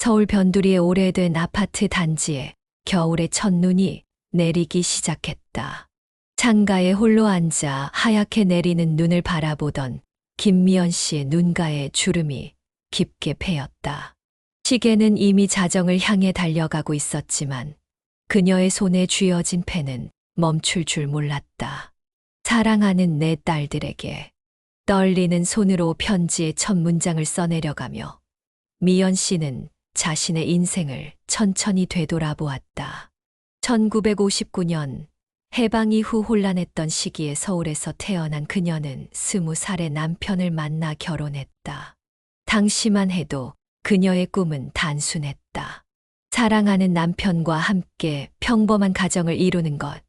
서울 변두리의 오래된 아파트 단지에 겨울의 첫눈이 내리기 시작했다. 창가에 홀로 앉아 하얗게 내리는 눈을 바라보던 김미연 씨의 눈가에 주름이 깊게 패였다. 시계는 이미 자정을 향해 달려가고 있었지만 그녀의 손에 쥐어진 펜은 멈출 줄 몰랐다. 사랑하는 내 딸들에게. 떨리는 손으로 편지의 첫 문장을 써내려가며 미연 씨는 자신의 인생을 천천히 되돌아보았다. 1959년 해방 이후 혼란했던 시기에 서울에서 태어난 그녀는 20살의 남편을 만나 결혼했다. 당시만 해도 그녀의 꿈은 단순했다. 사랑하는 남편과 함께 평범한 가정을 이루는 것,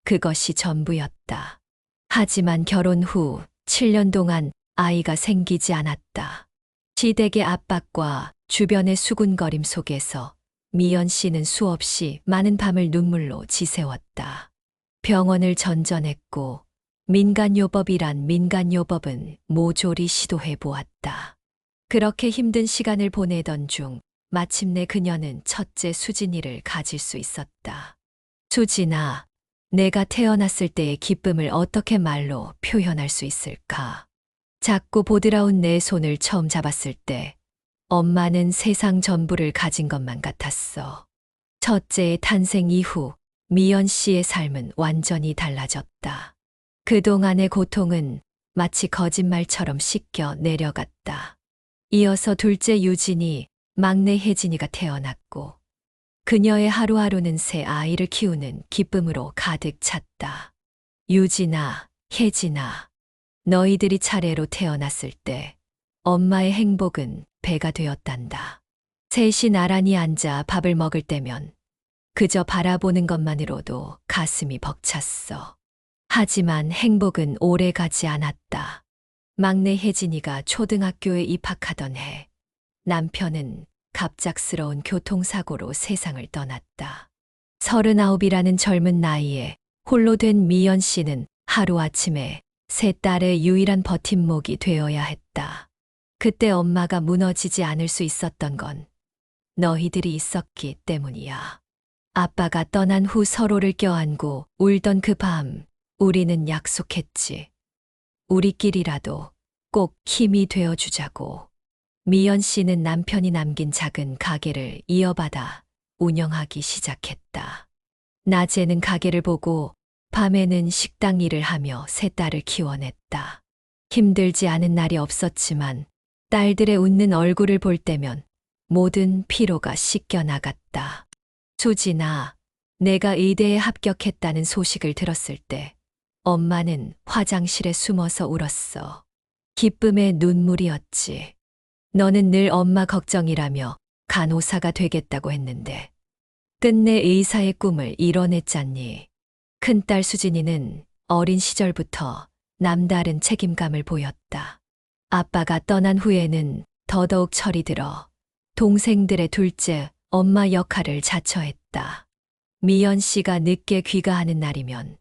그것이 전부였다. 하지만 결혼 후 7년 동안 아이가 생기지 않았다. 시댁의 압박과 주변의 수군거림 속에서 미연 씨는 수없이 많은 밤을 눈물로 지새웠다. 병원을 전전했고 민간요법이란 민간요법은 모조리 시도해 보았다. 그렇게 힘든 시간을 보내던 중 마침내 그녀는 첫째 수진이를 가질 수 있었다. 수진아, 내가 태어났을 때의 기쁨을 어떻게 말로 표현할 수 있을까? 작고 보드라운 내 손을 처음 잡았을 때 엄마는 세상 전부를 가진 것만 같았어. 첫째의 탄생 이후 미연 씨의 삶은 완전히 달라졌다. 그동안의 고통은 마치 거짓말처럼 씻겨 내려갔다. 이어서 둘째 유진이, 막내 혜진이가 태어났고 그녀의 하루하루는 새 아이를 키우는 기쁨으로 가득 찼다. 유진아, 혜진아, 너희들이 차례로 태어났을 때 엄마의 행복은 배가 되었단다. 셋이 나란히 앉아 밥을 먹을 때면 그저 바라보는 것만으로도 가슴이 벅찼어. 하지만 행복은 오래 가지 않았다. 막내 혜진이가 초등학교에 입학하던 해, 남편은 갑작스러운 교통사고로 세상을 떠났다. 39이라는 젊은 나이에 홀로 된 미연 씨는 하루아침에 세 딸의 유일한 버팀목이 되어야 했다. 그때 엄마가 무너지지 않을 수 있었던 건 너희들이 있었기 때문이야. 아빠가 떠난 후 서로를 껴안고 울던 그 밤, 우리는 약속했지. 우리끼리라도 꼭 힘이 되어주자고. 미연 씨는 남편이 남긴 작은 가게를 이어받아 운영하기 시작했다. 낮에는 가게를 보고 밤에는 식당 일을 하며 세 딸을 키워냈다. 힘들지 않은 날이 없었지만 딸들의 웃는 얼굴을 볼 때면 모든 피로가 씻겨나갔다. 수진아, 내가 의대에 합격했다는 소식을 들었을 때 엄마는 화장실에 숨어서 울었어. 기쁨의 눈물이었지. 너는 늘 엄마 걱정이라며 간호사가 되겠다고 했는데 끝내 의사의 꿈을 이뤄냈잖니. 큰딸 수진이는 어린 시절부터 남다른 책임감을 보였다. 아빠가 떠난 후에는 더더욱 철이 들어 동생들의 둘째 엄마 역할을 자처했다. 미연 씨가 늦게 귀가하는 날이면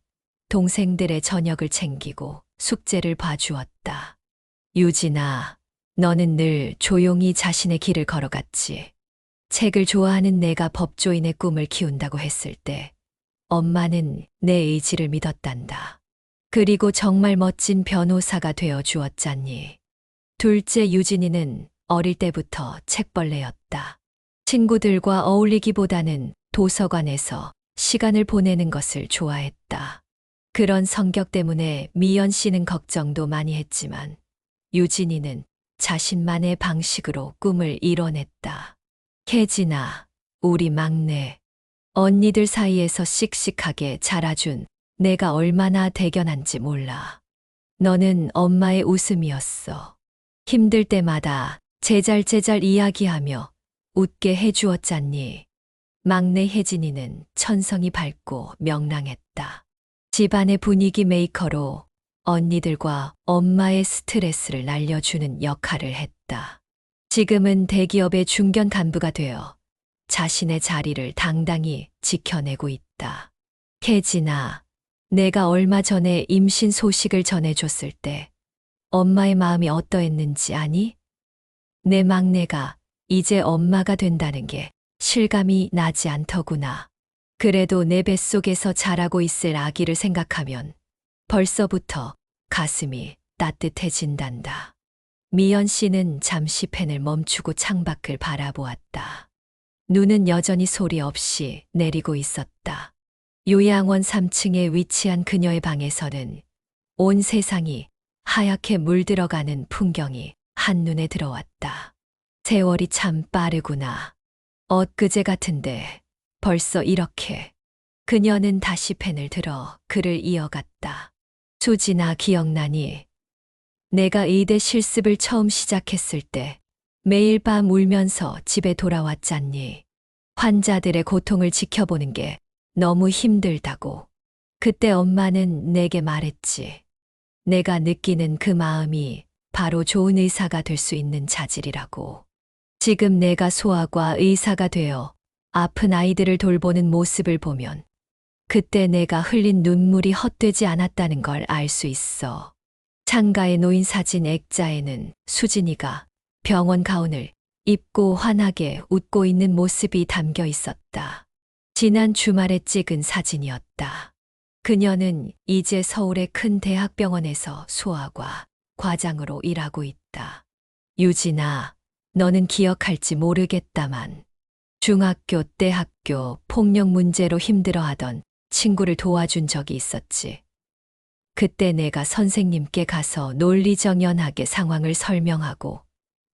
동생들의 저녁을 챙기고 숙제를 봐주었다. 유진아, 너는 늘 조용히 자신의 길을 걸어갔지. 책을 좋아하는 내가 법조인의 꿈을 키운다고 했을 때 엄마는 내 의지를 믿었단다. 그리고 정말 멋진 변호사가 되어 주었잖니. 둘째 유진이는 어릴 때부터 책벌레였다. 친구들과 어울리기보다는 도서관에서 시간을 보내는 것을 좋아했다. 그런 성격 때문에 미연 씨는 걱정도 많이 했지만 유진이는 자신만의 방식으로 꿈을 이뤄냈다. 혜진아, 우리 막내. 언니들 사이에서 씩씩하게 자라준 내가 얼마나 대견한지 몰라. 너는 엄마의 웃음이었어. 힘들 때마다 제잘제잘 이야기하며 웃게 해주었잖니. 막내 혜진이는 천성이 밝고 명랑했다. 집안의 분위기 메이커로 언니들과 엄마의 스트레스를 날려주는 역할을 했다. 지금은 대기업의 중견 간부가 되어 자신의 자리를 당당히 지켜내고 있다. 혜진아, 내가 얼마 전에 임신 소식을 전해줬을 때 엄마의 마음이 어떠했는지 아니? 내 막내가 이제 엄마가 된다는 게 실감이 나지 않더구나. 그래도 내 뱃속에서 자라고 있을 아기를 생각하면 벌써부터 가슴이 따뜻해진단다. 미연 씨는 잠시 펜을 멈추고 창밖을 바라보았다. 눈은 여전히 소리 없이 내리고 있었다. 요양원 3층에 위치한 그녀의 방에서는 온 세상이 하얗게 물들어가는 풍경이 한눈에 들어왔다. 세월이 참 빠르구나. 엊그제 같은데 벌써 이렇게. 그녀는 다시 펜을 들어 글을 이어갔다. 수진아, 기억나니? 내가 의대 실습을 처음 시작했을 때 매일 밤 울면서 집에 돌아왔잖니. 환자들의 고통을 지켜보는 게 너무 힘들다고. 그때 엄마는 내게 말했지. 내가 느끼는 그 마음이 바로 좋은 의사가 될 수 있는 자질이라고. 지금 내가 소아과 의사가 되어 아픈 아이들을 돌보는 모습을 보면 그때 내가 흘린 눈물이 헛되지 않았다는 걸 알 수 있어. 창가에 놓인 사진 액자에는 수진이가 병원 가운을 입고 환하게 웃고 있는 모습이 담겨 있었다. 지난 주말에 찍은 사진이었다. 그녀는 이제 서울의 큰 대학병원에서 소아과 과장으로 일하고 있다. 유진아, 너는 기억할지 모르겠다만 중학교 때 학교 폭력 문제로 힘들어하던 친구를 도와준 적이 있었지. 그때 내가 선생님께 가서 논리정연하게 상황을 설명하고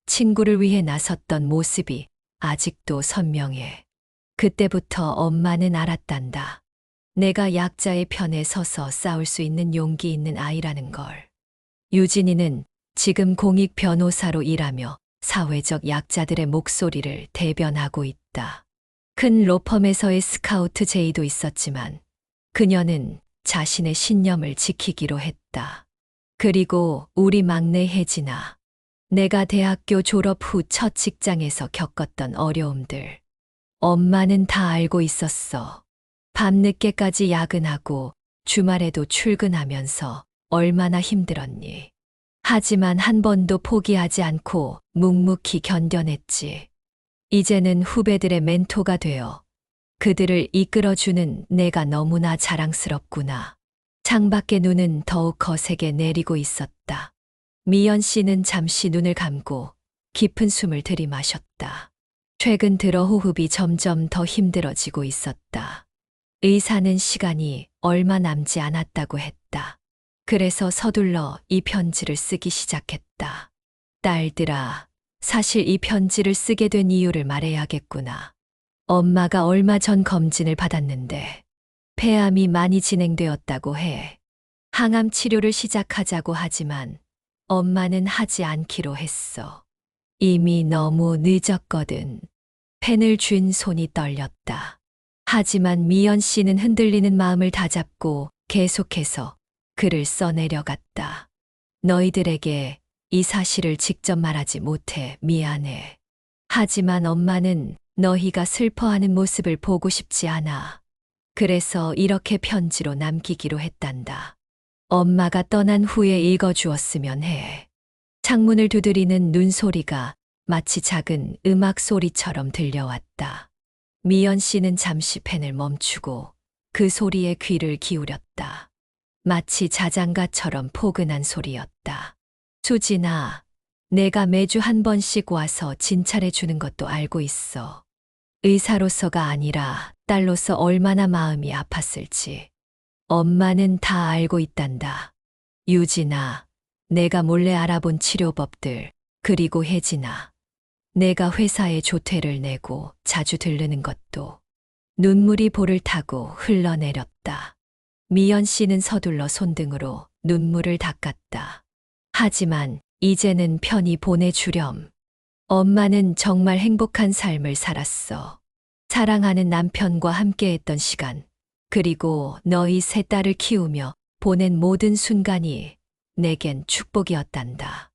친구를 위해 나섰던 모습이 아직도 선명해. 그때부터 엄마는 알았단다. 내가 약자의 편에 서서 싸울 수 있는 용기 있는 아이라는 걸. 유진이는 지금 공익 변호사로 일하며 사회적 약자들의 목소리를 대변하고 있다. 큰 로펌에서의 스카우트 제의도 있었지만 그녀는 자신의 신념을 지키기로 했다. 그리고 우리 막내 혜진아, 내가 대학교 졸업 후 첫 직장에서 겪었던 어려움들. 엄마는 다 알고 있었어. 밤늦게까지 야근하고 주말에도 출근하면서 얼마나 힘들었니. 하지만 한 번도 포기하지 않고 묵묵히 견뎌냈지. 이제는 후배들의 멘토가 되어 그들을 이끌어주는 내가 너무나 자랑스럽구나. 창밖의 눈은 더욱 거세게 내리고 있었다. 미연 씨는 잠시 눈을 감고 깊은 숨을 들이마셨다. 최근 들어 호흡이 점점 더 힘들어지고 있었다. 의사는 시간이 얼마 남지 않았다고 했다. 그래서 서둘러 이 편지를 쓰기 시작했다. 딸들아, 사실 이 편지를 쓰게 된 이유를 말해야겠구나. 엄마가 얼마 전 검진을 받았는데 폐암이 많이 진행되었다고 해. 항암 치료를 시작하자고 하지만 엄마는 하지 않기로 했어. 이미 너무 늦었거든. 펜을 쥔 손이 떨렸다. 하지만 미연 씨는 흔들리는 마음을 다잡고 계속해서 글을 써내려갔다. 너희들에게 이 사실을 직접 말하지 못해 미안해. 하지만 엄마는 너희가 슬퍼하는 모습을 보고 싶지 않아. 그래서 이렇게 편지로 남기기로 했단다. 엄마가 떠난 후에 읽어주었으면 해. 창문을 두드리는 눈소리가 마치 작은 음악 소리처럼 들려왔다. 미연 씨는 잠시 펜을 멈추고 그 소리에 귀를 기울였다. 마치 자장가처럼 포근한 소리였다. 수진아, 내가 매주 한 번씩 와서 진찰해 주는 것도 알고 있어. 의사로서가 아니라 딸로서 얼마나 마음이 아팠을지. 엄마는 다 알고 있단다. 유진아, 내가 몰래 알아본 치료법들, 그리고 혜진아, 내가 회사에 조퇴를 내고 자주 들르는 것도. 눈물이 볼을 타고 흘러내렸다. 미연 씨는 서둘러 손등으로 눈물을 닦았다. 하지만 이제는 편히 보내주렴. 엄마는 정말 행복한 삶을 살았어. 사랑하는 남편과 함께했던 시간, 그리고 너희 세 딸을 키우며 보낸 모든 순간이 내겐 축복이었단다.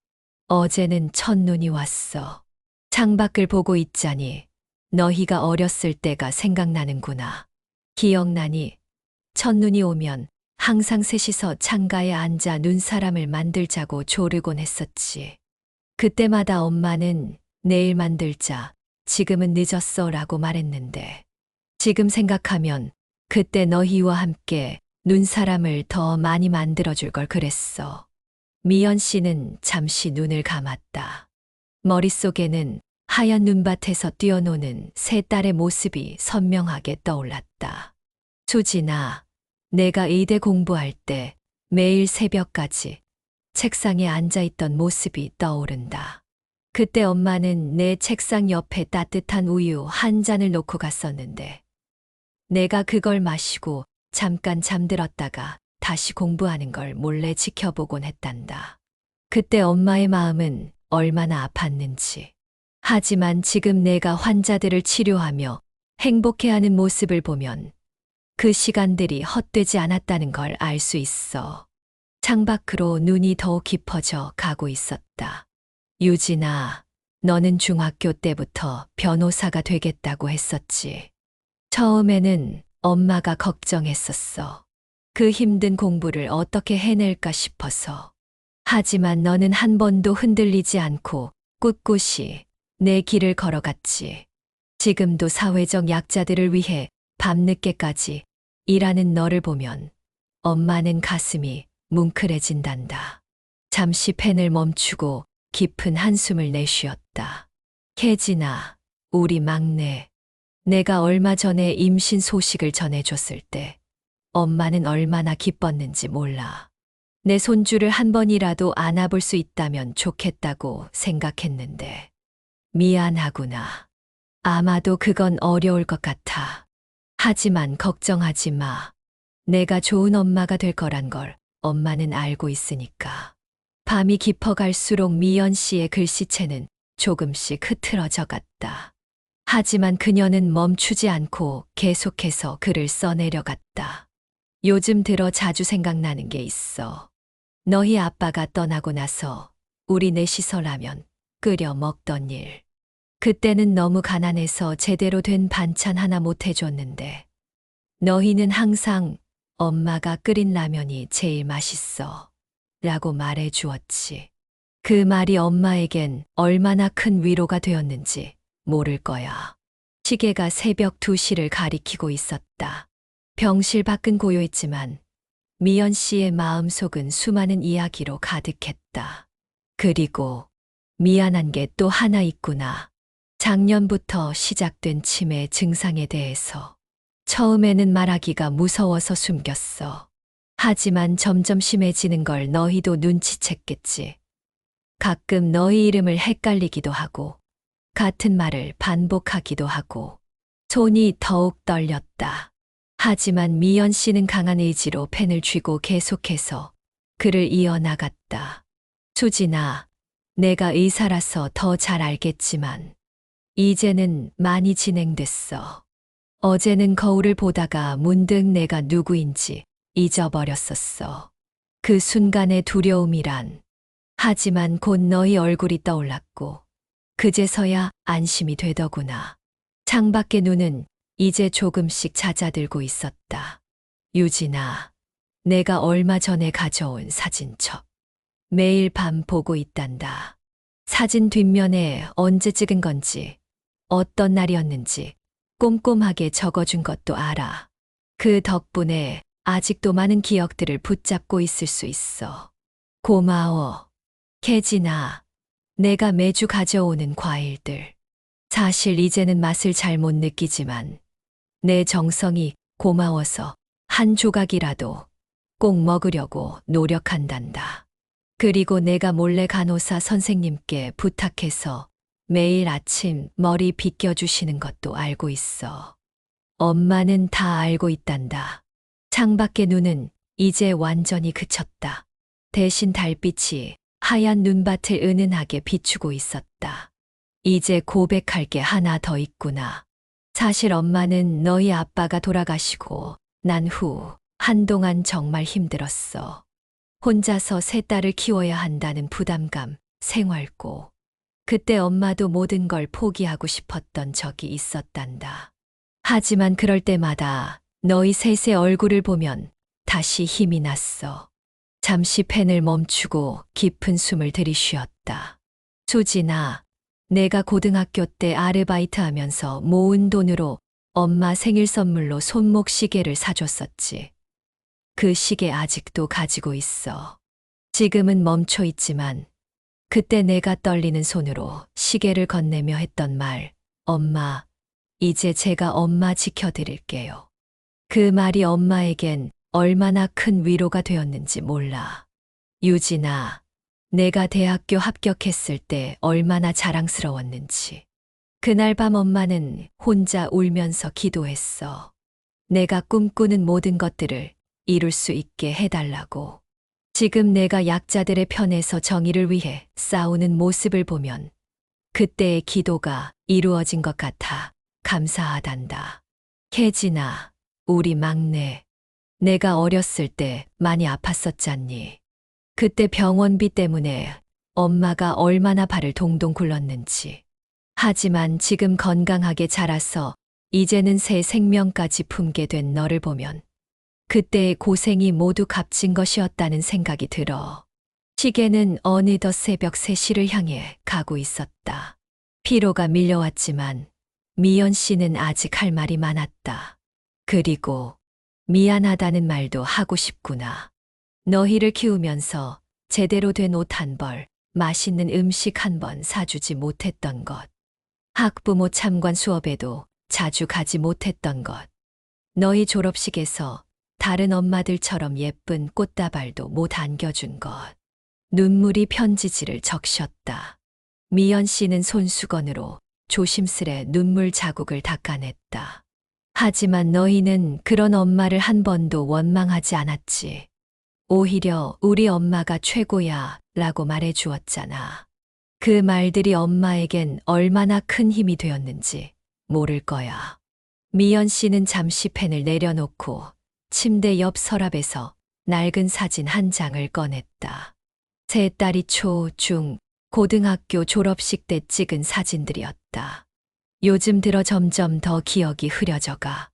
어제는 첫눈이 왔어. 창밖을 보고 있자니 너희가 어렸을 때가 생각나는구나. 기억나니? 첫눈이 오면 항상 셋이서 창가에 앉아 눈사람을 만들자고 조르곤 했었지. 그때마다 엄마는 내일 만들자. 지금은 늦었어 라고 말했는데 지금 생각하면 그때 너희와 함께 눈사람을 더 많이 만들어줄 걸 그랬어. 미연 씨는 잠시 눈을 감았다. 머릿속에는 하얀 눈밭에서 뛰어노는 세 딸의 모습이 선명하게 떠올랐다. 수진아, 내가 의대 공부할 때 매일 새벽까지 책상에 앉아있던 모습이 떠오른다. 그때 엄마는 내 책상 옆에 따뜻한 우유 한 잔을 놓고 갔었는데 내가 그걸 마시고 잠깐 잠들었다가 다시 공부하는 걸 몰래 지켜보곤 했단다. 그때 엄마의 마음은 얼마나 아팠는지. 하지만 지금 내가 환자들을 치료하며 행복해하는 모습을 보면 그 시간들이 헛되지 않았다는 걸 알 수 있어. 창밖으로 눈이 더욱 깊어져 가고 있었다. 유진아, 너는 중학교 때부터 변호사가 되겠다고 했었지. 처음에는 엄마가 걱정했었어. 그 힘든 공부를 어떻게 해낼까 싶어서. 하지만 너는 한 번도 흔들리지 않고 꿋꿋이 내 길을 걸어갔지. 지금도 사회적 약자들을 위해 밤늦게까지 일하는 너를 보면 엄마는 가슴이 뭉클해진단다. 잠시 펜을 멈추고 깊은 한숨을 내쉬었다. 혜진아, 우리 막내. 내가 얼마 전에 임신 소식을 전해줬을 때 엄마는 얼마나 기뻤는지 몰라. 내 손주를 한 번이라도 안아볼 수 있다면 좋겠다고 생각했는데 미안하구나. 아마도 그건 어려울 것 같아. 하지만 걱정하지 마. 내가 좋은 엄마가 될 거란 걸 엄마는 알고 있으니까. 밤이 깊어갈수록 미연 씨의 글씨체는 조금씩 흐트러져 갔다. 하지만 그녀는 멈추지 않고 계속해서 글을 써내려갔다. 요즘 들어 자주 생각나는 게 있어. 너희 아빠가 떠나고 나서 우리 넷이서 라면 끓여 먹던 일. 그때는 너무 가난해서 제대로 된 반찬 하나 못 해줬는데 너희는 항상 엄마가 끓인 라면이 제일 맛있어 라고 말해 주었지. 그 말이 엄마에겐 얼마나 큰 위로가 되었는지 모를 거야. 시계가 새벽 2시를 가리키고 있었다. 병실 밖은 고요했지만 미연 씨의 마음속은 수많은 이야기로 가득했다. 그리고 미안한 게 또 하나 있구나. 작년부터 시작된 치매 증상에 대해서 처음에는 말하기가 무서워서 숨겼어. 하지만 점점 심해지는 걸 너희도 눈치챘겠지. 가끔 너희 이름을 헷갈리기도 하고 같은 말을 반복하기도 하고 손이 더욱 떨렸다. 하지만 미연 씨는 강한 의지로 펜을 쥐고 계속해서 글을 이어나갔다. 수진아, 내가 의사라서 더 잘 알겠지만 이제는 많이 진행됐어. 어제는 거울을 보다가 문득 내가 누구인지 잊어버렸었어. 그 순간의 두려움이란. 하지만 곧 너희 얼굴이 떠올랐고 그제서야 안심이 되더구나. 창밖의 눈은 이제 조금씩 잦아들고 있었다. 유진아, 내가 얼마 전에 가져온 사진첩. 매일 밤 보고 있단다. 사진 뒷면에 언제 찍은 건지, 어떤 날이었는지 꼼꼼하게 적어준 것도 알아. 그 덕분에 아직도 많은 기억들을 붙잡고 있을 수 있어. 고마워. 혜진아, 내가 매주 가져오는 과일들. 사실 이제는 맛을 잘 못 느끼지만 내 정성이 고마워서 한 조각이라도 꼭 먹으려고 노력한단다. 그리고 내가 몰래 간호사 선생님께 부탁해서 매일 아침 머리 빗겨주시는 것도 알고 있어. 엄마는 다 알고 있단다. 창밖의 눈은 이제 완전히 그쳤다. 대신 달빛이 하얀 눈밭을 은은하게 비추고 있었다. 이제 고백할 게 하나 더 있구나. 사실 엄마는 너희 아빠가 돌아가시고 난 후 한동안 정말 힘들었어. 혼자서 세 딸을 키워야 한다는 부담감, 생활고. 그때 엄마도 모든 걸 포기하고 싶었던 적이 있었단다. 하지만 그럴 때마다 너희 셋의 얼굴을 보면 다시 힘이 났어. 잠시 펜을 멈추고 깊은 숨을 들이쉬었다. 수진아, 내가 고등학교 때 아르바이트 하면서 모은 돈으로 엄마 생일 선물로 손목 시계를 사줬었지. 그 시계 아직도 가지고 있어. 지금은 멈춰 있지만 그때 내가 떨리는 손으로 시계를 건네며 했던 말, 엄마, 이제 제가 엄마 지켜드릴게요. 그 말이 엄마에겐 얼마나 큰 위로가 되었는지 몰라. 유진아, 내가 대학교 합격했을 때 얼마나 자랑스러웠는지. 그날 밤 엄마는 혼자 울면서 기도했어. 내가 꿈꾸는 모든 것들을 이룰 수 있게 해달라고. 지금 내가 약자들의 편에서 정의를 위해 싸우는 모습을 보면 그때의 기도가 이루어진 것 같아 감사하단다. 혜진아, 우리 막내. 내가 어렸을 때 많이 아팠었잖니. 그때 병원비 때문에 엄마가 얼마나 발을 동동 굴렀는지. 하지만 지금 건강하게 자라서 이제는 새 생명까지 품게 된 너를 보면 그때의 고생이 모두 값진 것이었다는 생각이 들어. 시계는 어느덧 새벽 3시를 향해 가고 있었다. 피로가 밀려왔지만 미연 씨는 아직 할 말이 많았다. 그리고 미안하다는 말도 하고 싶구나. 너희를 키우면서 제대로 된 옷 한 벌, 맛있는 음식 한 번 사주지 못했던 것. 학부모 참관 수업에도 자주 가지 못했던 것. 너희 졸업식에서 다른 엄마들처럼 예쁜 꽃다발도 못 안겨준 것. 눈물이 편지지를 적셨다. 미연 씨는 손수건으로 조심스레 눈물 자국을 닦아냈다. 하지만 너희는 그런 엄마를 한 번도 원망하지 않았지. 오히려 우리 엄마가 최고야 라고 말해 주었잖아. 그 말들이 엄마에겐 얼마나 큰 힘이 되었는지 모를 거야. 미연 씨는 잠시 펜을 내려놓고 침대 옆 서랍에서 낡은 사진 한 장을 꺼냈다. 세 딸이 초, 중, 고등학교 졸업식 때 찍은 사진들이었다. 요즘 들어 점점 더 기억이 흐려져가.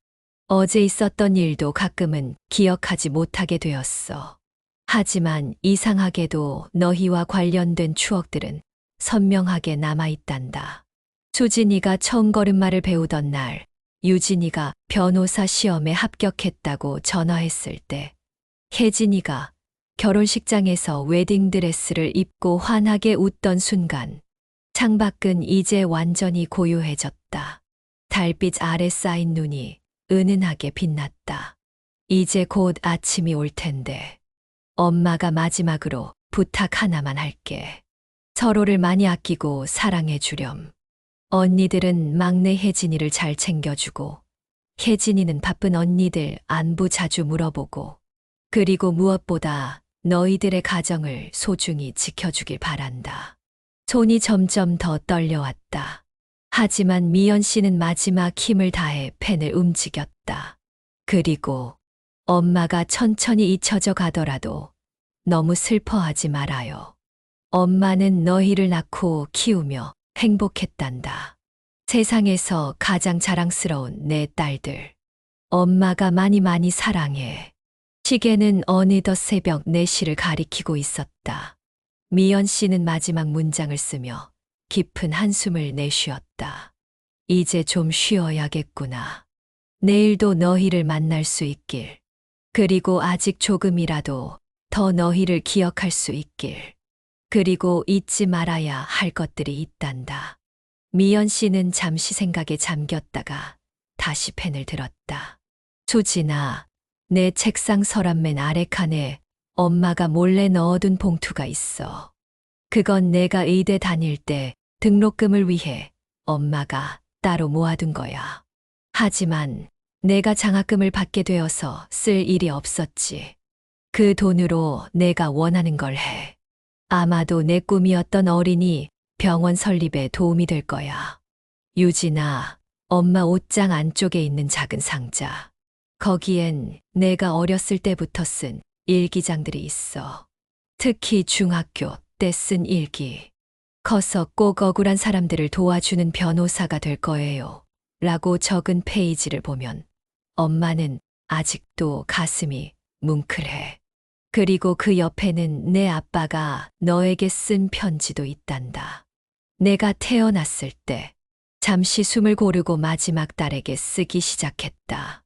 어제 있었던 일도 가끔은 기억하지 못하게 되었어. 하지만 이상하게도 너희와 관련된 추억들은 선명하게 남아있단다. 수진이가 처음 걸음마를 배우던 날, 유진이가 변호사 시험에 합격했다고 전화했을 때, 혜진이가 결혼식장에서 웨딩드레스를 입고 환하게 웃던 순간, 창밖은 이제 완전히 고요해졌다. 달빛 아래 쌓인 눈이 은은하게 빛났다. 이제 곧 아침이 올 텐데, 엄마가 마지막으로 부탁 하나만 할게. 서로를 많이 아끼고 사랑해 주렴. 언니들은 막내 혜진이를 잘 챙겨주고, 혜진이는 바쁜 언니들 안부 자주 물어보고, 그리고 무엇보다 너희들의 가정을 소중히 지켜주길 바란다. 손이 점점 더 떨려왔다. 하지만 미연 씨는 마지막 힘을 다해 펜을 움직였다. 그리고 엄마가 천천히 잊혀져 가더라도 너무 슬퍼하지 말아요. 엄마는 너희를 낳고 키우며 행복했단다. 세상에서 가장 자랑스러운 내 딸들. 엄마가 많이 사랑해. 시계는 어느덧 새벽 4시를 가리키고 있었다. 미연 씨는 마지막 문장을 쓰며 깊은 한숨을 내쉬었다. 이제 좀 쉬어야겠구나. 내일도 너희를 만날 수 있길. 그리고 아직 조금이라도 더 너희를 기억할 수 있길. 그리고 잊지 말아야 할 것들이 있단다. 미연 씨는 잠시 생각에 잠겼다가 다시 펜을 들었다. 수진아, 내 책상 서랍 맨 아래 칸에 엄마가 몰래 넣어둔 봉투가 있어. 그건 내가 의대 다닐 때 등록금을 위해 엄마가 따로 모아둔 거야. 하지만 내가 장학금을 받게 되어서 쓸 일이 없었지. 그 돈으로 내가 원하는 걸 해. 아마도 내 꿈이었던 어린이 병원 설립에 도움이 될 거야. 유진아, 엄마 옷장 안쪽에 있는 작은 상자. 거기엔 내가 어렸을 때부터 쓴 일기장들이 있어. 특히 중학교 때 쓴 일기. 커서 꼭 억울한 사람들을 도와주는 변호사가 될 거예요. 라고 적은 페이지를 보면 엄마는 아직도 가슴이 뭉클해. 그리고 그 옆에는 내 아빠가 너에게 쓴 편지도 있단다. 내가 태어났을 때 잠시 숨을 고르고 마지막 딸에게 쓰기 시작했다.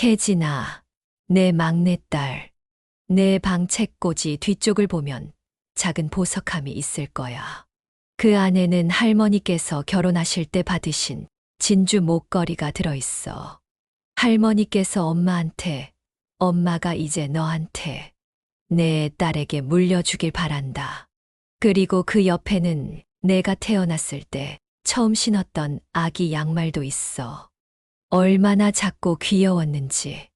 혜진아, 내 막내딸, 내 방 책꽂이 뒤쪽을 보면 작은 보석함이 있을 거야. 그 안에는 할머니께서 결혼하실 때 받으신 진주 목걸이가 들어있어. 할머니께서 엄마한테, 엄마가 이제 너한테, 내 딸에게 물려주길 바란다. 그리고 그 옆에는 내가 태어났을 때 처음 신었던 아기 양말도 있어. 얼마나 작고 귀여웠는지.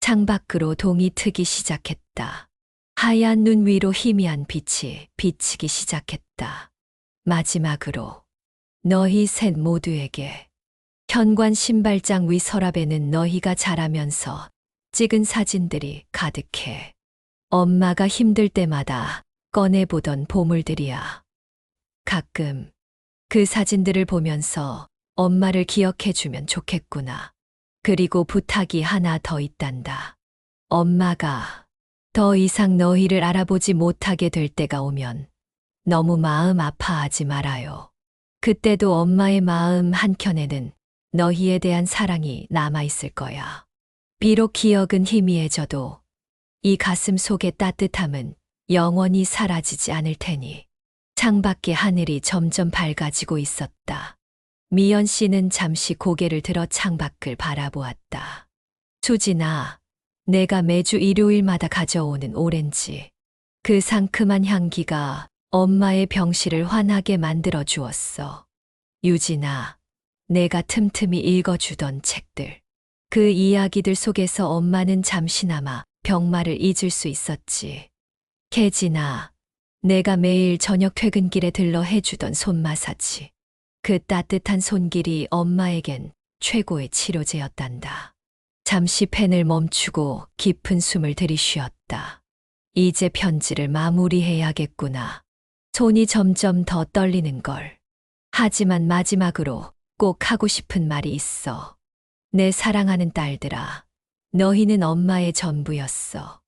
창밖으로 동이 트기 시작했다. 하얀 눈 위로 희미한 빛이 비치기 시작했다. 마지막으로 너희 셋 모두에게 현관 신발장 위 서랍에는 너희가 자라면서 찍은 사진들이 가득해. 엄마가 힘들 때마다 꺼내보던 보물들이야. 가끔 그 사진들을 보면서 엄마를 기억해주면 좋겠구나. 그리고 부탁이 하나 더 있단다. 엄마가 더 이상 너희를 알아보지 못하게 될 때가 오면 너무 마음 아파하지 말아요. 그때도 엄마의 마음 한켠에는 너희에 대한 사랑이 남아있을 거야. 비록 기억은 희미해져도 이 가슴 속의 따뜻함은 영원히 사라지지 않을 테니. 창밖의 하늘이 점점 밝아지고 있었다. 미연 씨는 잠시 고개를 들어 창밖을 바라보았다. 수진아, 내가 매주 일요일마다 가져오는 오렌지. 그 상큼한 향기가 엄마의 병실을 환하게 만들어 주었어. 유진아, 내가 틈틈이 읽어주던 책들. 그 이야기들 속에서 엄마는 잠시나마 병마를 잊을 수 있었지. 혜진아, 내가 매일 저녁 퇴근길에 들러 해주던 손 마사지. 그 따뜻한 손길이 엄마에겐 최고의 치료제였단다. 잠시 펜을 멈추고 깊은 숨을 들이쉬었다. 이제 편지를 마무리해야겠구나. 손이 점점 더 떨리는 걸. 하지만 마지막으로 꼭 하고 싶은 말이 있어. 내 사랑하는 딸들아, 너희는 엄마의 전부였어.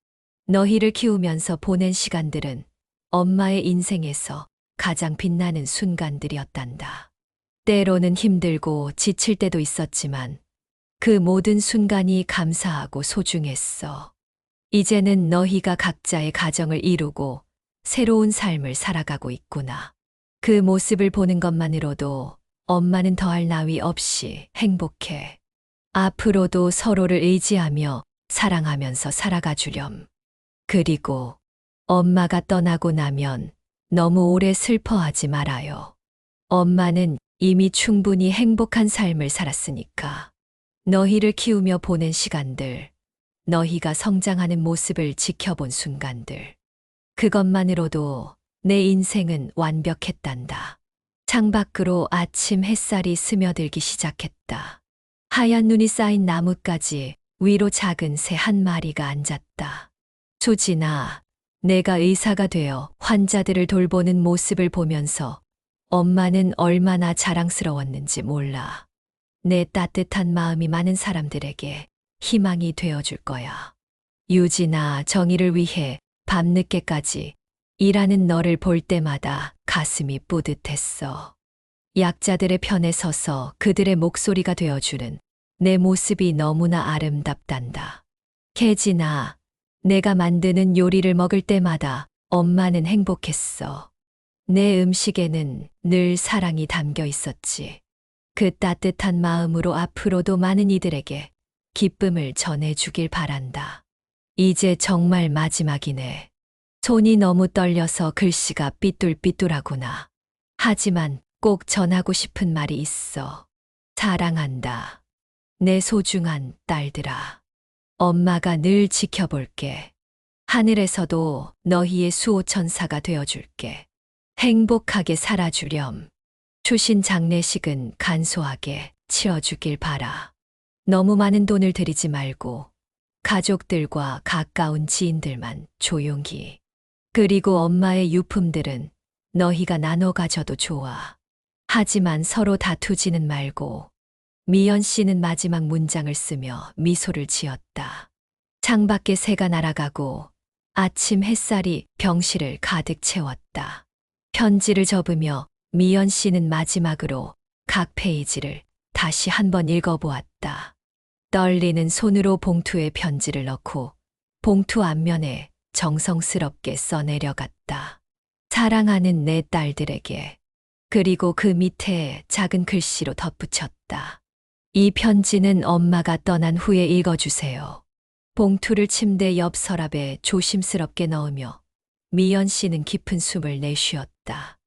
너희를 키우면서 보낸 시간들은 엄마의 인생에서 가장 빛나는 순간들이었단다. 때로는 힘들고 지칠 때도 있었지만 그 모든 순간이 감사하고 소중했어. 이제는 너희가 각자의 가정을 이루고 새로운 삶을 살아가고 있구나. 그 모습을 보는 것만으로도 엄마는 더할 나위 없이 행복해. 앞으로도 서로를 의지하며 사랑하면서 살아가 주렴. 그리고 엄마가 떠나고 나면 너무 오래 슬퍼하지 말아요. 엄마는 이미 충분히 행복한 삶을 살았으니까. 너희를 키우며 보낸 시간들, 너희가 성장하는 모습을 지켜본 순간들. 그것만으로도 내 인생은 완벽했단다. 창밖으로 아침 햇살이 스며들기 시작했다. 하얀 눈이 쌓인 나뭇가지 위로 작은 새 한 마리가 앉았다. 수진아, 내가 의사가 되어 환자들을 돌보는 모습을 보면서 엄마는 얼마나 자랑스러웠는지 몰라. 내 따뜻한 마음이 많은 사람들에게 희망이 되어줄 거야. 유진아, 정의를 위해 밤늦게까지 일하는 너를 볼 때마다 가슴이 뿌듯했어. 약자들의 편에 서서 그들의 목소리가 되어주는 내 모습이 너무나 아름답단다. 혜진아, 내가 만드는 요리를 먹을 때마다 엄마는 행복했어. 내 음식에는 늘 사랑이 담겨 있었지. 그 따뜻한 마음으로 앞으로도 많은 이들에게 기쁨을 전해주길 바란다. 이제 정말 마지막이네. 손이 너무 떨려서 글씨가 삐뚤삐뚤하구나. 하지만 꼭 전하고 싶은 말이 있어. 사랑한다. 내 소중한 딸들아. 엄마가 늘 지켜볼게. 하늘에서도 너희의 수호천사가 되어줄게. 행복하게 살아주렴. 추신 장례식은 간소하게 치러주길 바라. 너무 많은 돈을 들이지 말고 가족들과 가까운 지인들만 조용히. 그리고 엄마의 유품들은 너희가 나눠 가져도 좋아. 하지만 서로 다투지는 말고. 미연 씨는 마지막 문장을 쓰며 미소를 지었다. 창밖에 새가 날아가고 아침 햇살이 병실을 가득 채웠다. 편지를 접으며 미연 씨는 마지막으로 각 페이지를 다시 한번 읽어보았다. 떨리는 손으로 봉투에 편지를 넣고 봉투 앞면에 정성스럽게 써내려갔다. 사랑하는 내 딸들에게. 그리고 그 밑에 작은 글씨로 덧붙였다. 이 편지는 엄마가 떠난 후에 읽어주세요. 봉투를 침대 옆 서랍에 조심스럽게 넣으며 미연 씨는 깊은 숨을 내쉬었다.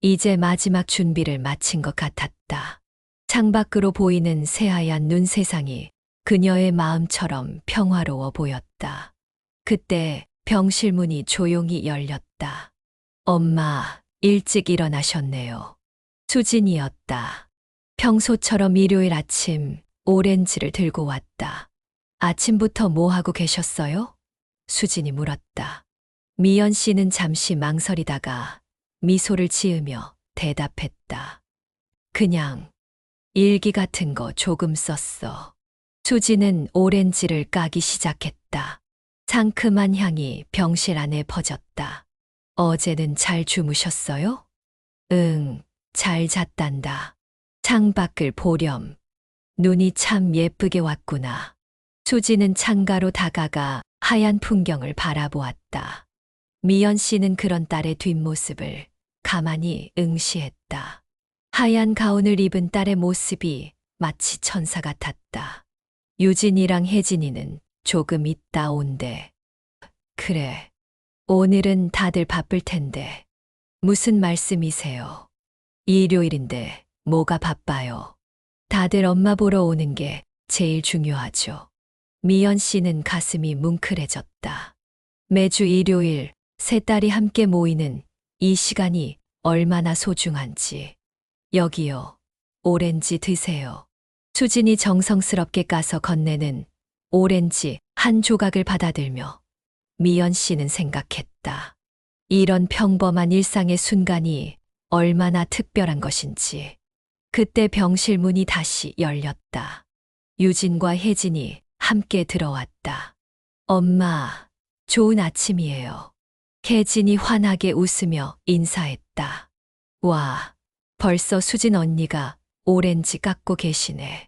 이제 마지막 준비를 마친 것 같았다. 창밖으로 보이는 새하얀 눈 세상이 그녀의 마음처럼 평화로워 보였다. 그때 병실 문이 조용히 열렸다. 엄마, 일찍 일어나셨네요. 수진이었다. 평소처럼 일요일 아침 오렌지를 들고 왔다. 아침부터 뭐 하고 계셨어요? 수진이 물었다. 미연 씨는 잠시 망설이다가 미소를 지으며 대답했다. 그냥 일기 같은 거 조금 썼어. 수진은 오렌지를 까기 시작했다. 상큼한 향이 병실 안에 퍼졌다. 어제는 잘 주무셨어요? 응, 잘 잤단다. 창밖을 보렴. 눈이 참 예쁘게 왔구나. 수지는 창가로 다가가 하얀 풍경을 바라보았다. 미연 씨는 그런 딸의 뒷모습을 가만히 응시했다. 하얀 가운을 입은 딸의 모습이 마치 천사 같았다. 유진이랑 혜진이는 조금 있다 온대. 그래. 오늘은 다들 바쁠 텐데. 무슨 말씀이세요? 일요일인데 뭐가 바빠요? 다들 엄마 보러 오는 게 제일 중요하죠. 미연 씨는 가슴이 뭉클해졌다. 매주 일요일 세 딸이 함께 모이는 이 시간이 얼마나 소중한지. 여기요. 오렌지 드세요. 수진이 정성스럽게 까서 건네는 오렌지 한 조각을 받아들며 미연 씨는 생각했다. 이런 평범한 일상의 순간이 얼마나 특별한 것인지. 그때 병실 문이 다시 열렸다. 유진과 혜진이 함께 들어왔다. 엄마, 좋은 아침이에요. 혜진이 환하게 웃으며 인사했다. 와, 벌써 수진 언니가 오렌지 깎고 계시네.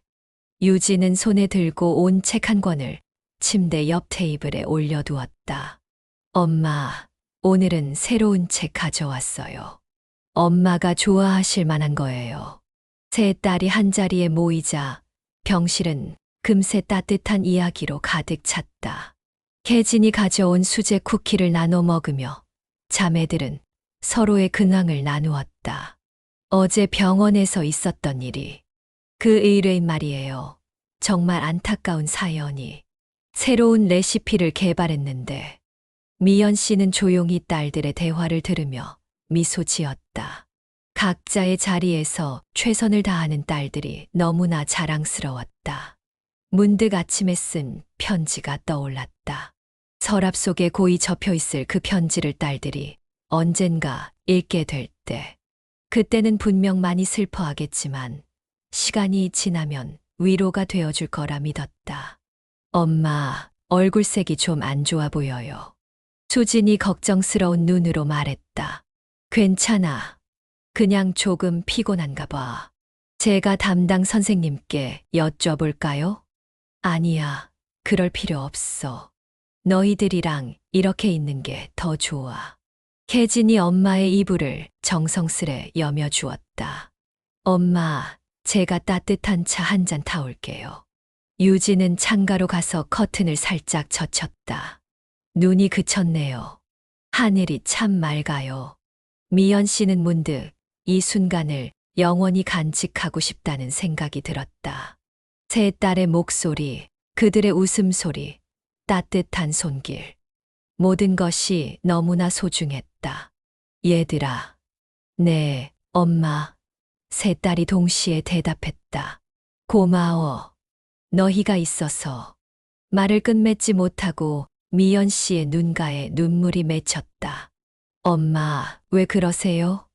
유진은 손에 들고 온 책 한 권을 침대 옆 테이블에 올려두었다. 엄마, 오늘은 새로운 책 가져왔어요. 엄마가 좋아하실 만한 거예요. 세 딸이 한자리에 모이자 병실은 금세 따뜻한 이야기로 가득 찼다. 혜진이 가져온 수제 쿠키를 나눠 먹으며 자매들은 서로의 근황을 나누었다. 어제 병원에서 있었던 일이. 그 의뢰인 말이에요. 정말 안타까운 사연이. 새로운 레시피를 개발했는데 미연 씨는 조용히 딸들의 대화를 들으며 미소 지었다. 각자의 자리에서 최선을 다하는 딸들이 너무나 자랑스러웠다. 문득 아침에 쓴 편지가 떠올랐다. 서랍 속에 고이 접혀 있을 그 편지를 딸들이 언젠가 읽게 될 때. 그때는 분명 많이 슬퍼하겠지만 시간이 지나면 위로가 되어줄 거라 믿었다. 엄마, 얼굴색이 좀 안 좋아 보여요. 수진이 걱정스러운 눈으로 말했다. 괜찮아. 그냥 조금 피곤한가 봐. 제가 담당 선생님께 여쭤볼까요? 아니야, 그럴 필요 없어. 너희들이랑 이렇게 있는 게 더 좋아. 혜진이 엄마의 이불을 정성스레 여며주었다. 엄마, 제가 따뜻한 차 한 잔 타올게요. 유진은 창가로 가서 커튼을 살짝 젖혔다. 눈이 그쳤네요. 하늘이 참 맑아요. 미연 씨는 문득 이 순간을 영원히 간직하고 싶다는 생각이 들었다. 세 딸의 목소리, 그들의 웃음소리, 따뜻한 손길. 모든 것이 너무나 소중했다. 얘들아. 네, 엄마. 세 딸이 동시에 대답했다. 고마워. 너희가 있어서. 말을 끝맺지 못하고 미연 씨의 눈가에 눈물이 맺혔다. 엄마, 왜 그러세요?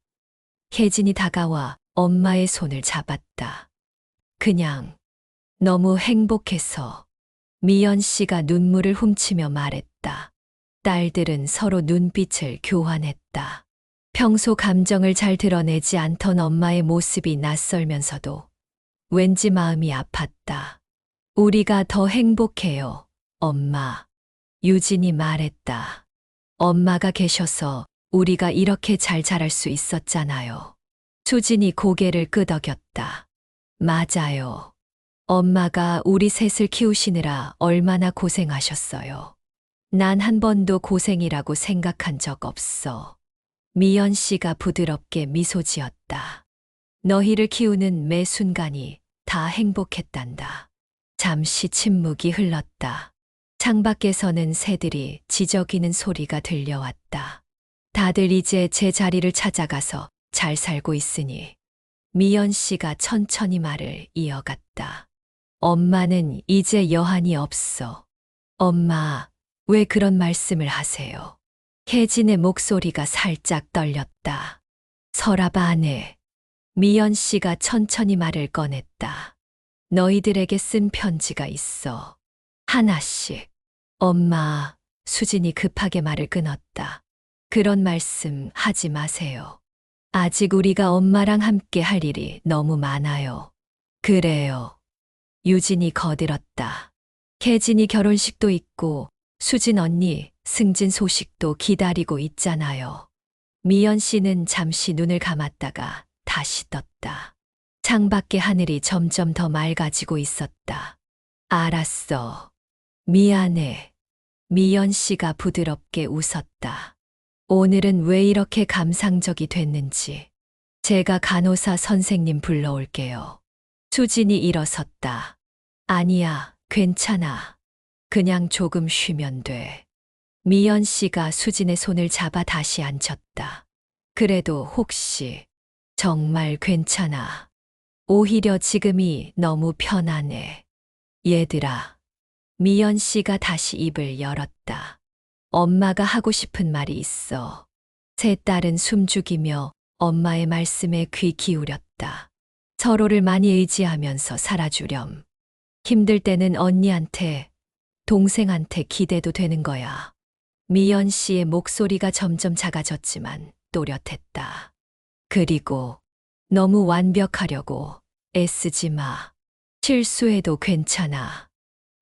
혜진이 다가와 엄마의 손을 잡았다. 그냥 너무 행복해서. 미연 씨가 눈물을 훔치며 말했다. 딸들은 서로 눈빛을 교환했다. 평소 감정을 잘 드러내지 않던 엄마의 모습이 낯설면서도 왠지 마음이 아팠다. 우리가 더 행복해요, 엄마. 유진이 말했다. 엄마가 계셔서 우리가 이렇게 잘 자랄 수 있었잖아요. 수진이 고개를 끄덕였다. 맞아요. 엄마가 우리 셋을 키우시느라 얼마나 고생하셨어요. 난 한 번도 고생이라고 생각한 적 없어. 미연 씨가 부드럽게 미소 지었다. 너희를 키우는 매 순간이 다 행복했단다. 잠시 침묵이 흘렀다. 창밖에서는 새들이 지저귀는 소리가 들려왔다. 다들 이제 제 자리를 찾아가서 잘 살고 있으니. 미연 씨가 천천히 말을 이어갔다. 엄마는 이제 여한이 없어. 엄마, 왜 그런 말씀을 하세요? 혜진의 목소리가 살짝 떨렸다. 서랍 안에 미연 씨가 천천히 말을 꺼냈다. 너희들에게 쓴 편지가 있어. 하나씩. 엄마, 수진이 급하게 말을 끊었다. 그런 말씀 하지 마세요. 아직 우리가 엄마랑 함께 할 일이 너무 많아요. 그래요. 유진이 거들었다. 혜진이 결혼식도 있고 수진 언니 승진 소식도 기다리고 있잖아요. 미연 씨는 잠시 눈을 감았다가 다시 떴다. 창밖의 하늘이 점점 더 맑아지고 있었다. 알았어. 미안해. 미연 씨가 부드럽게 웃었다. 오늘은 왜 이렇게 감상적이 됐는지. 제가 간호사 선생님 불러올게요. 수진이 일어섰다. 아니야, 괜찮아. 그냥 조금 쉬면 돼. 미연 씨가 수진의 손을 잡아 다시 앉혔다. 그래도 혹시 정말 괜찮아. 오히려 지금이 너무 편하네. 얘들아. 미연 씨가 다시 입을 열었다. 엄마가 하고 싶은 말이 있어. 세 딸은 숨죽이며 엄마의 말씀에 귀 기울였다. 서로를 많이 의지하면서 살아주렴. 힘들 때는 언니한테, 동생한테 기대도 되는 거야. 미연 씨의 목소리가 점점 작아졌지만 또렷했다. 그리고 너무 완벽하려고 애쓰지 마. 실수해도 괜찮아.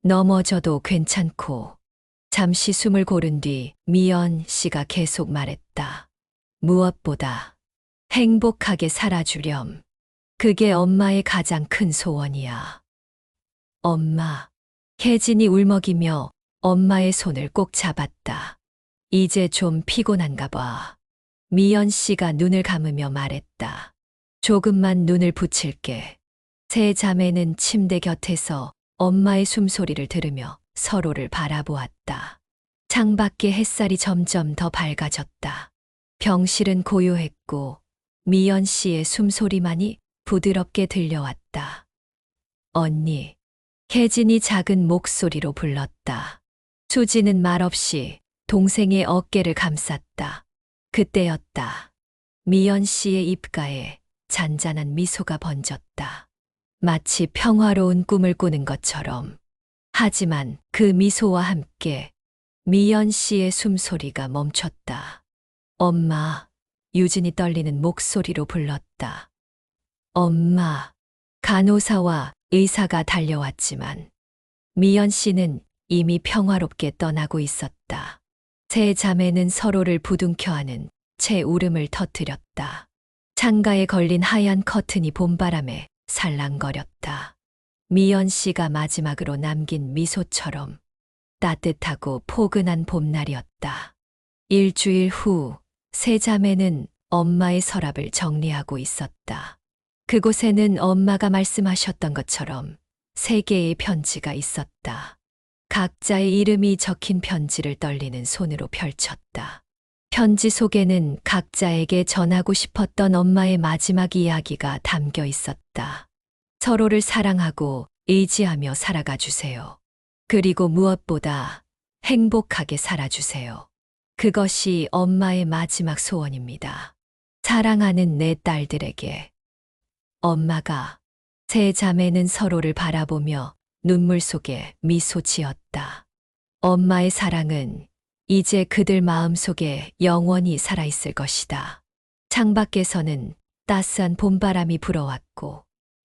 넘어져도 괜찮고. 잠시 숨을 고른 뒤 미연 씨가 계속 말했다. 무엇보다 행복하게 살아주렴. 그게 엄마의 가장 큰 소원이야. 엄마. 혜진이 울먹이며 엄마의 손을 꼭 잡았다. 이제 좀 피곤한가 봐. 미연 씨가 눈을 감으며 말했다. 조금만 눈을 붙일게. 세 자매는 침대 곁에서 엄마의 숨소리를 들으며 서로를 바라보았다. 창밖의 햇살이 점점 더 밝아졌다. 병실은 고요했고 미연 씨의 숨소리만이 부드럽게 들려왔다. 언니. 혜진이 작은 목소리로 불렀다. 수지는 말없이 동생의 어깨를 감쌌다. 그때였다. 미연 씨의 입가에 잔잔한 미소가 번졌다. 마치 평화로운 꿈을 꾸는 것처럼. 하지만 그 미소와 함께 미연 씨의 숨소리가 멈췄다. 엄마. 유진이 떨리는 목소리로 불렀다. 엄마. 간호사와 의사가 달려왔지만 미연 씨는 이미 평화롭게 떠나고 있었다. 세 자매는 서로를 부둥켜 안은 채 울음을 터뜨렸다. 창가에 걸린 하얀 커튼이 봄바람에 살랑거렸다. 미연 씨가 마지막으로 남긴 미소처럼 따뜻하고 포근한 봄날이었다. 일주일 후 세 자매는 엄마의 서랍을 정리하고 있었다. 그곳에는 엄마가 말씀하셨던 것처럼 3개의 편지가 있었다. 각자의 이름이 적힌 편지를 떨리는 손으로 펼쳤다. 편지 속에는 각자에게 전하고 싶었던 엄마의 마지막 이야기가 담겨 있었다. 서로를 사랑하고 의지하며 살아가 주세요. 그리고 무엇보다 행복하게 살아주세요. 그것이 엄마의 마지막 소원입니다. 사랑하는 내 딸들에게. 엄마가. 세 자매는 서로를 바라보며 눈물 속에 미소 지었다. 엄마의 사랑은 이제 그들 마음속에 영원히 살아있을 것이다. 창밖에서는 따스한 봄바람이 불어왔고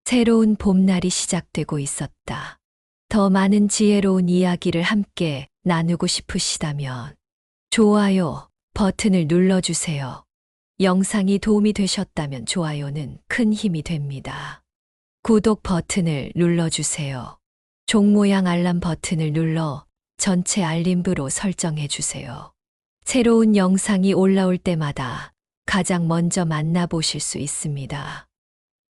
새로운 봄날이 시작되고 있었다. 더 많은 지혜로운 이야기를 함께 나누고 싶으시다면 좋아요 버튼을 눌러주세요. 영상이 도움이 되셨다면 좋아요는 큰 힘이 됩니다. 구독 버튼을 눌러주세요. 종 모양 알람 버튼을 눌러 전체 알림부로 설정해 주세요. 새로운 영상이 올라올 때마다 가장 먼저 만나보실 수 있습니다.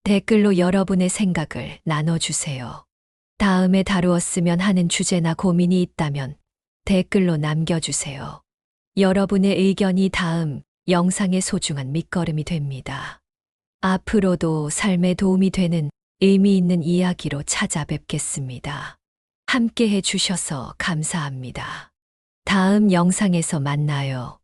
댓글로 여러분의 생각을 나눠주세요. 다음에 다루었으면 하는 주제나 고민이 있다면 댓글로 남겨주세요. 여러분의 의견이 다음 영상의 소중한 밑거름이 됩니다. 앞으로도 삶에 도움이 되는 의미 있는 이야기로 찾아뵙겠습니다. 함께 해주셔서 감사합니다. 다음 영상에서 만나요.